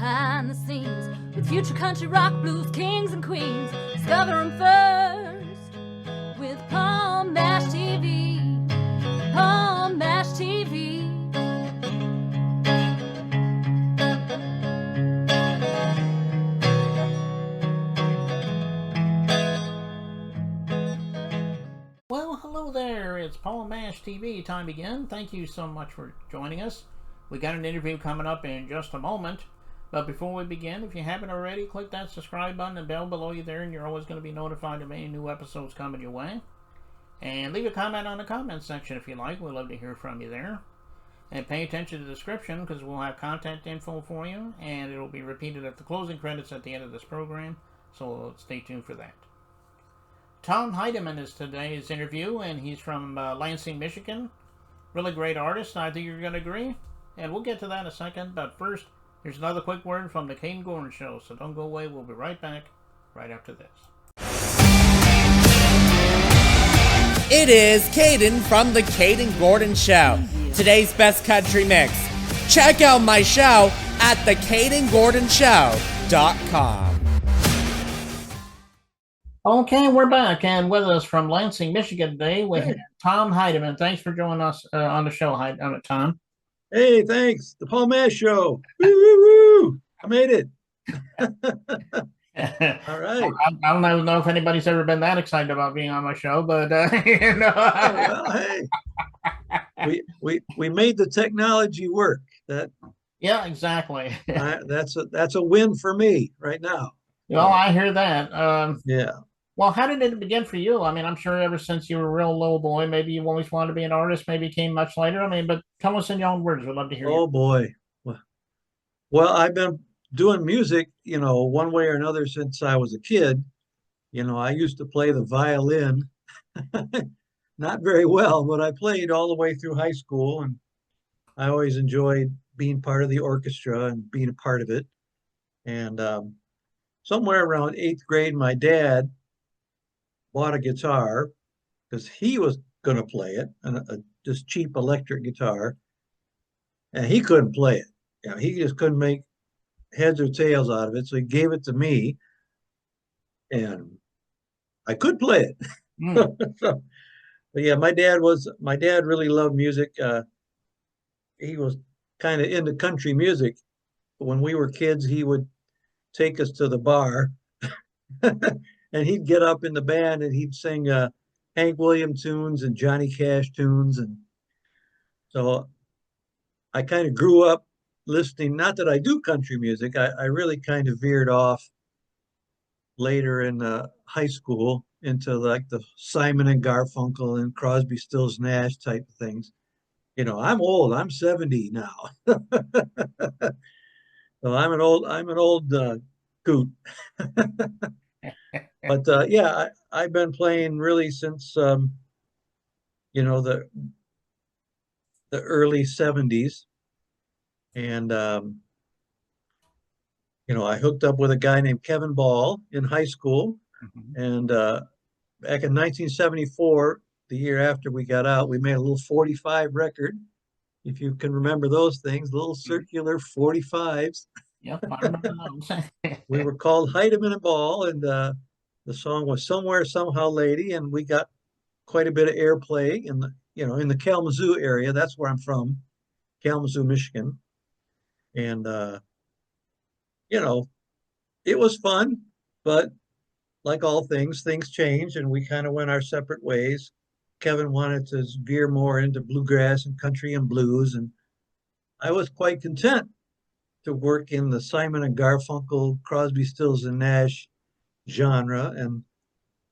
behind the scenes with future country rock blues kings and queens. Discover them first with Palm Mash TV. Palm Mash TV. Well, hello there. It's Palm Mash TV time again. Thank you so much for joining us. We got an interview coming up in just a moment. But before we begin, if you haven't already, click that subscribe button and bell below you there, and you're always going to be notified of any new episodes coming your way. And leave a comment on the comment section if you like. We'd love to hear from you there. And pay attention to the description, because we'll have contact info for you, and it'll be repeated at the closing credits at the end of this program. So stay tuned for that. Tom Heideman is today's interview, and he's from Lansing, Michigan. Really great artist, I think you're going to agree. And we'll get to that in a second, but first, here's another quick word from the Caden Gordon Show, so don't go away. We'll be right back right after this. It is Caden from the Caden Gordon Show, today's best country mix. Check out my show at thecadengordonshow.com. Okay, we're back, and with us from Lansing, Michigan today, we have Tom Heideman. Thanks for joining us on the show, Tom. Hey, thanks. The Paul Mash Show. Woo, woo, woo. I made it. All right. I don't know if anybody's ever been that excited about being on my show, but Well, hey, we made the technology work. Yeah, exactly. That's a win for me right now. Well, I hear that. Yeah. Well, how did it begin for you? I mean, I'm sure ever since you were a real little boy, maybe you always wanted to be an artist. Maybe it came much later. I mean, but tell us in your own words. We'd love to hear. Oh boy. Well, I've been doing music, one way or another since I was a kid. I used to play the violin, not very well, but I played all the way through high school, and I always enjoyed being part of the orchestra and being a part of it. And somewhere around 8th grade, my dad bought a guitar because he was going to play it, just cheap electric guitar, and he couldn't play it. He just couldn't make heads or tails out of it, so he gave it to me, and I could play it. But yeah, my dad really loved music. He was kind of into country music. When we were kids, he would take us to the bar and he'd get up in the band and he'd sing Hank Williams tunes and Johnny Cash tunes. And so I kind of grew up listening, not that I do country music, I really kind of veered off later in high school into like the Simon and Garfunkel and Crosby, Stills, Nash type of things. I'm old, I'm 70 now. So I'm an old coot. But yeah, I've been playing really since the early 70s. And I hooked up with a guy named Kevin Ball in high school. And back in 1974, the year after we got out, we made a little 45 record. If you can remember those things, little circular 45s. Yep, I remember those. We were called Heideman and Ball, and the song was Somewhere, Somehow Lady, and we got quite a bit of airplay in the Kalamazoo area. That's where I'm from, Kalamazoo, Michigan. And it was fun, but like all things change, and we kind of went our separate ways. Kevin wanted to veer more into bluegrass and country and blues, and I was quite content to work in the Simon and Garfunkel, Crosby, Stills and Nash genre. And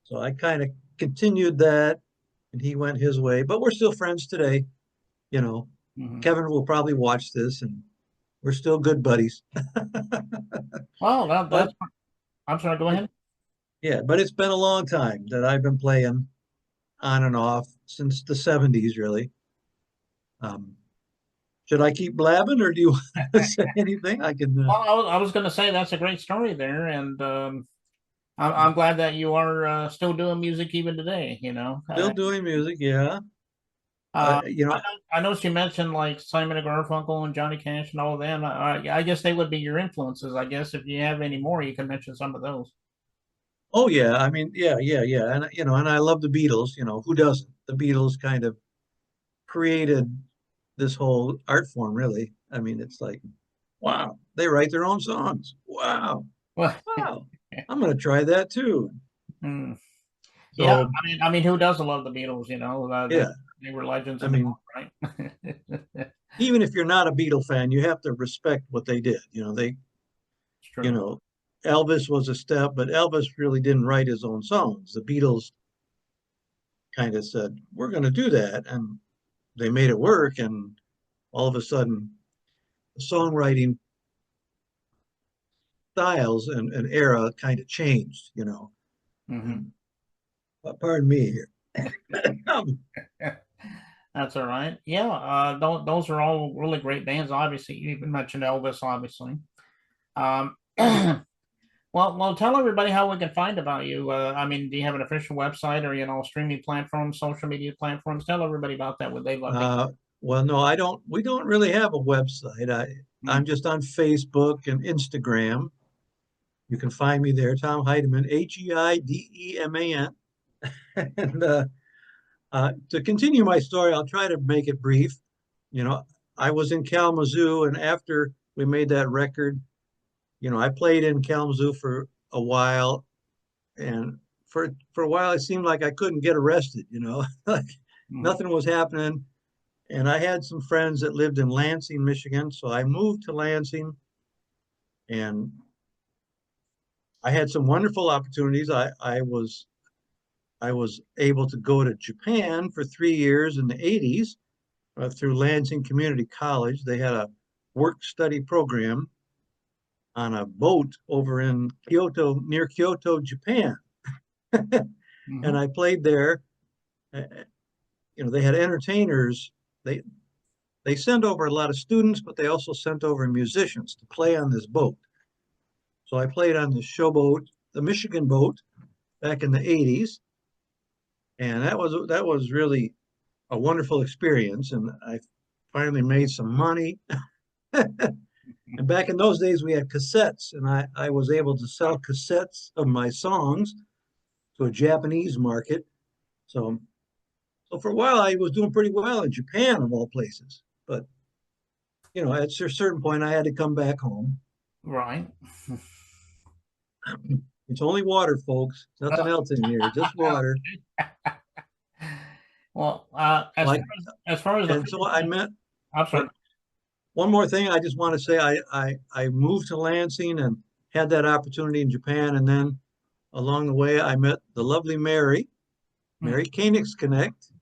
so I kind of continued that, and he went his way, but we're still friends today. Kevin will probably watch this, and we're still good buddies. Well, I'm sorry, go ahead. Yeah, but it's been a long time that I've been playing on and off since the 70s, really. Should I keep blabbing, or do you want to say anything? I can. Well, I was going to say that's a great story there, and I'm glad that you are still doing music even today. Still doing music, yeah. Uh, You know, I noticed you mentioned like Simon and Garfunkel and Johnny Cash and all of them. I guess they would be your influences. I guess if you have any more, you can mention some of those. oh yeah, I mean, yeah, and you know, and I love the Beatles. You know, who doesn't? The Beatles kind of created this whole art form, really. I mean, it's like, wow, they write their own songs. Wow, Well, wow, I'm gonna try that too. hmm. Yeah, So I mean, who doesn't love the Beatles? You know, yeah, they were legends I in the mean, rock, right? even if you're not a Beatle fan, you have to respect what they did. You know, It's you true. know, Elvis was a step, but Elvis really didn't write his own songs. The Beatles kind of said, "We're going to do that," and they made it work. And all of a sudden, the songwriting styles and era kind of changed. You know, Hmm. and pardon me here. That's all right. Yeah, those are all really great bands. Obviously, you even mentioned Elvis, obviously. Um, well, tell everybody how we can find about you. I mean, do you have an official website or streaming platforms, social media platforms? Tell everybody about that. Would they love to? uh, well, no, I don't. We don't really have a website. I'm Mm, just on Facebook and Instagram. You can find me there, Tom Heideman, Heideman. And to continue my story, I'll try to make it brief. You know, I was in Kalamazoo, and after we made that record, you know, I played in Kalamazoo for a while, and for a while, it seemed like I couldn't get arrested. You know, like mm, nothing was happening. And I had some friends that lived in Lansing, Michigan, so I moved to Lansing, and I had some wonderful opportunities. I was able to go to Japan for 3 years in the 80s through Lansing Community College. They had a work study program on a boat over in Kyoto, near Kyoto, Japan. And mhm, I played there. Uh, You know, they had entertainers. They they sent over a lot of students, but they also sent over musicians to play on this boat. So I played on the showboat, the Michigan boat, back in the 80s, and that was really a wonderful experience. And I finally made some money. And back in those days, we had cassettes, and I was able to sell cassettes of my songs to a Japanese market. So, so for a while, I was doing pretty well in Japan, of all places. But you know, at a certain point, I had to come back home. right. It's only water, folks. Nothing else in here, just water. Well, Like, as far as the and so I met. I'm sorry. One more thing, I just want to say, I moved to Lansing and had that opportunity in Japan, and then along the way, I met the lovely Hmm. Mary Koenigs Connect,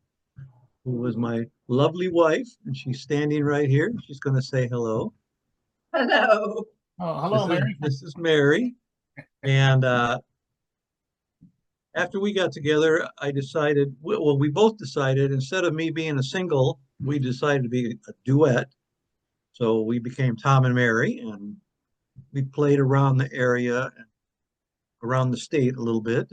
who was my lovely wife, and she's standing right here. She's going to say hello. Hello. Oh, hello, Mary. This is Mary, and after we got together, I decided. Well, we both decided instead of me being a single, we decided to be a duet. So we became Tom and Mary, and we played around the area, around the state a little bit,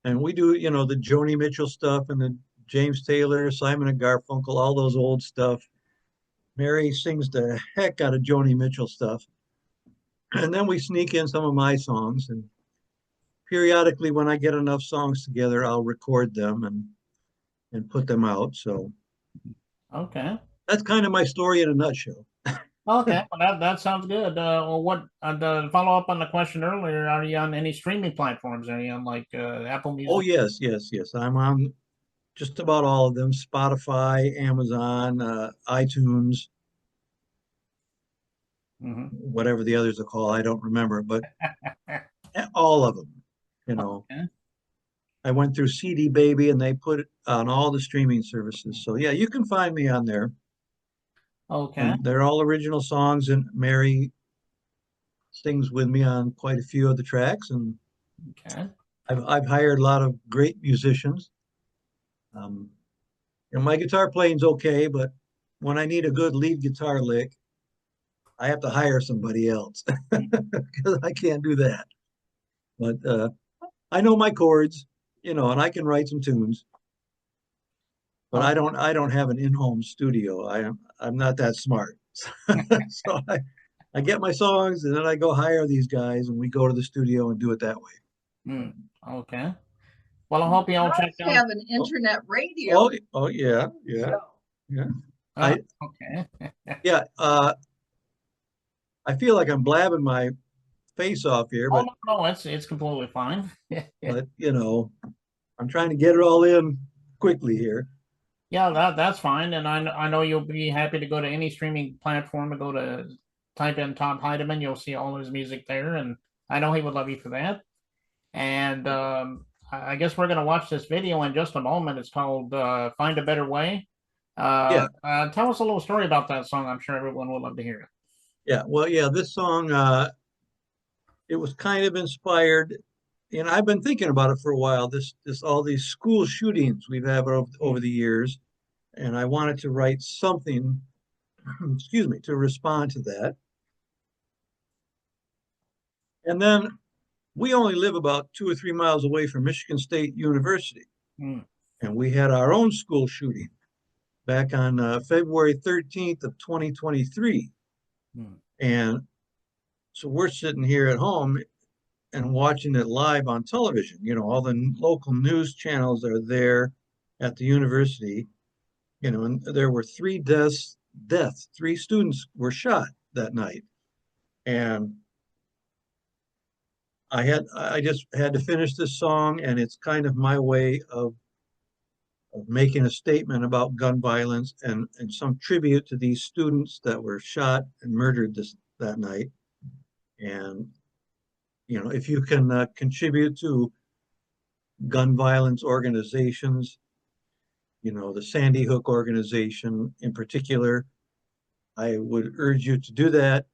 and we do, you know, the Joni Mitchell stuff and the James Taylor, Simon and Garfunkel, all those old stuff. Mary sings the heck out of Joni Mitchell stuff. And then we sneak in some of my songs. And periodically, when I get enough songs together, I'll record them and put them out. So Okay. that's kind of my story in a nutshell. Okay. Well, that sounds good. Well, what to follow up on the question earlier? Are you on any streaming platforms? Are you on like Apple Oh, Music? yes. I'm on just about all of them: Spotify, Amazon, iTunes, Hmm. whatever the others are called. I don't remember, but all of them, you know. Okay. I went through CD Baby and they put it on all the streaming services. So yeah, you can find me on there. Okay. And they're all original songs, and Mary sings with me on quite a few of the tracks. And Okay. I've hired a lot of great musicians. Um, and my guitar playing's okay, but when I need a good lead guitar lick, I have to hire somebody else because I can't do that. But I know my chords, you know, and I can write some tunes. but I don't have an in-home studio. I'm not that smart. So I get my songs and then I go hire these guys and we go to the studio and do it that way. Okay. Well, I hope you all check out. Have an internet radio. Oh yeah. Okay. Yeah. I feel like I'm blabbing my face off here, but no, it's completely fine. but I'm trying to get it all in quickly here. Yeah, that's fine, and I know you'll be happy to go to any streaming platform and go to type in Tom Heideman. You'll see all his music there, and I know he would love you for that. And I guess we're going to watch this video in just a moment. It's called "Find a Better Way." Tell us a little story about that song. I'm sure everyone would love to hear it. Yeah, well, this song, it was kind of inspired, and I've been thinking about it for a while. All these school shootings we've had over the years, and I wanted to write something, excuse me, to respond to that. And then we only live about 2 or 3 miles away from Michigan State University, and we had our own school shooting back on February 13th of 2023. And so we're sitting here at home and watching it live on television. All the local news channels are there at the university, and there were 3 deaths. 3 students were shot that night. And I just had to finish this song, and it's kind of my way of making a statement about gun violence and some tribute to these students that were shot and murdered that night. And, if you can contribute to gun violence organizations, the Sandy Hook organization in particular, I would urge you to do that.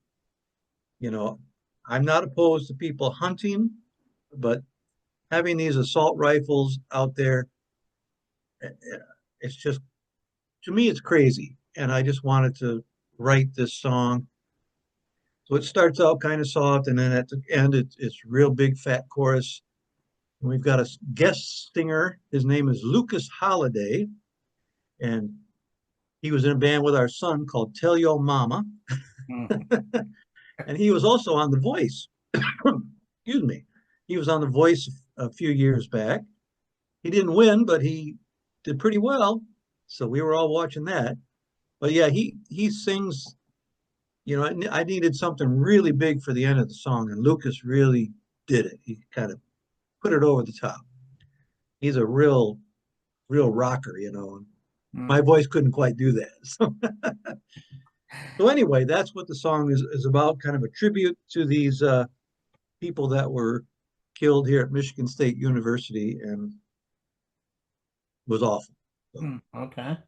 I'm not opposed to people hunting, but having these assault rifles out there, it's just, to me, it's crazy. And I just wanted to write this song. So it starts out kind of soft, and then at the end, it's real big fat chorus. And we've got a guest singer. His name is Lucas Holiday, and he was in a band with our son called Tell Yo Mama. And he was also on The Voice. Excuse me. He was on The Voice a few years back. He didn't win, but he did pretty well. So we were all watching that. But yeah, he sings, I needed something really big for the end of the song, and Lucas really did it. He kind of put it over the top. He's a real rocker, My voice couldn't quite do that. So anyway, that's what the song is about, kind of a tribute to these people that were killed here at Michigan State University, and it was awful. So. Okay.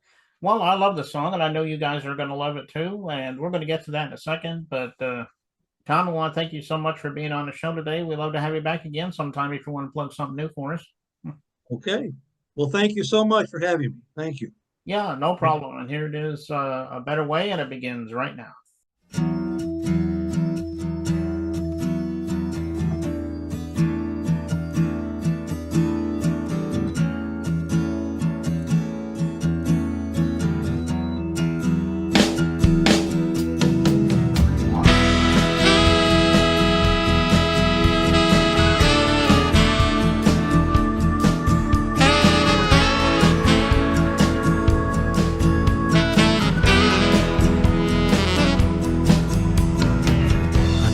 Well, I love the song, and I know you guys are going to love it too, and we're going to get to that in a second. But Tom, I want to thank you so much for being on the show today. We'd love to have you back again sometime if you want to plug something new for us. Okay. Well, thank you so much for having me. Thank you. Yeah, no problem. And here it is, A Better Way, and it begins right now.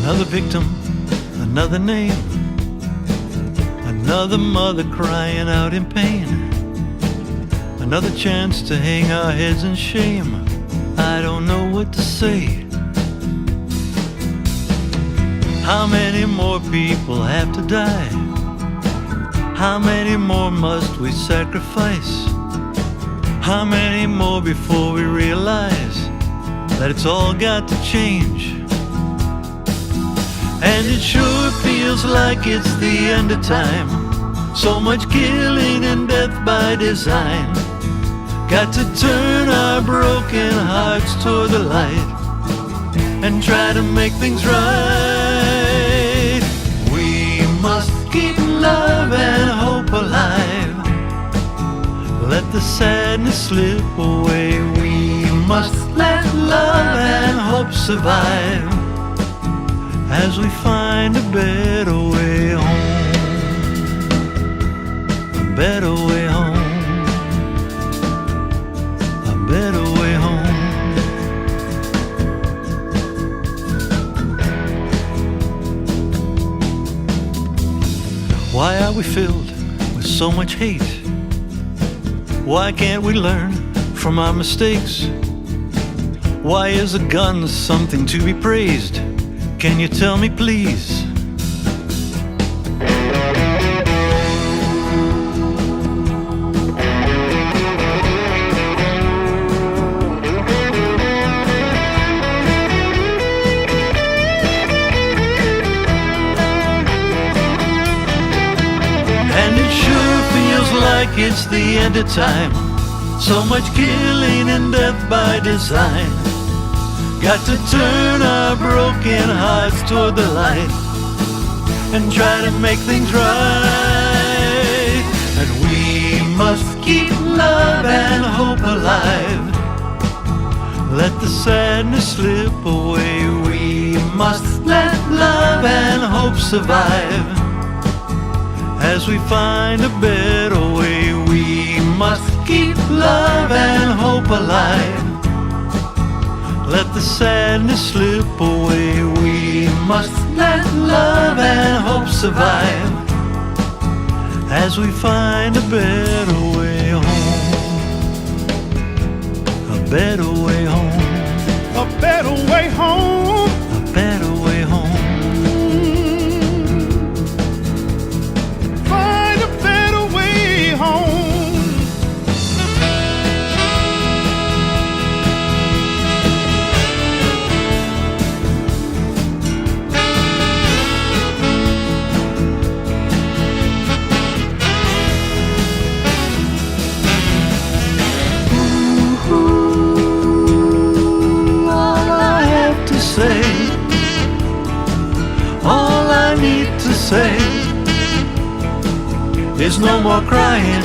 Another victim, another name, another mother crying out in pain, another chance to hang our heads in shame. I don't know what to say. How many more people have to die? How many more must we sacrifice? How many more before we realize that it's all got to change? And it sure feels like it's the end of time. So much killing and death by design. Got to turn our broken hearts toward the light and try to make things right. We must keep love and hope alive. let the sadness slip away. We must let love and hope survive as we find a better way home. A better way home. A better way home. Why are we filled with so much hate? Why can't we learn from our mistakes? Why is a gun something to be praised? Can you tell me, please? And it sure feels like it's the end of time. So much killing and death by design. Got to turn our broken hearts toward the light and try to make things right. And we must keep love and hope alive. Let the sadness slip away. We must let love and hope survive as we find a better way. We must keep love and hope alive. Let the sadness slip away. We must let love and hope survive as we find a better way home. A better way home. A better way home. A better way home. Find a better way home. All I need to say is no more crying,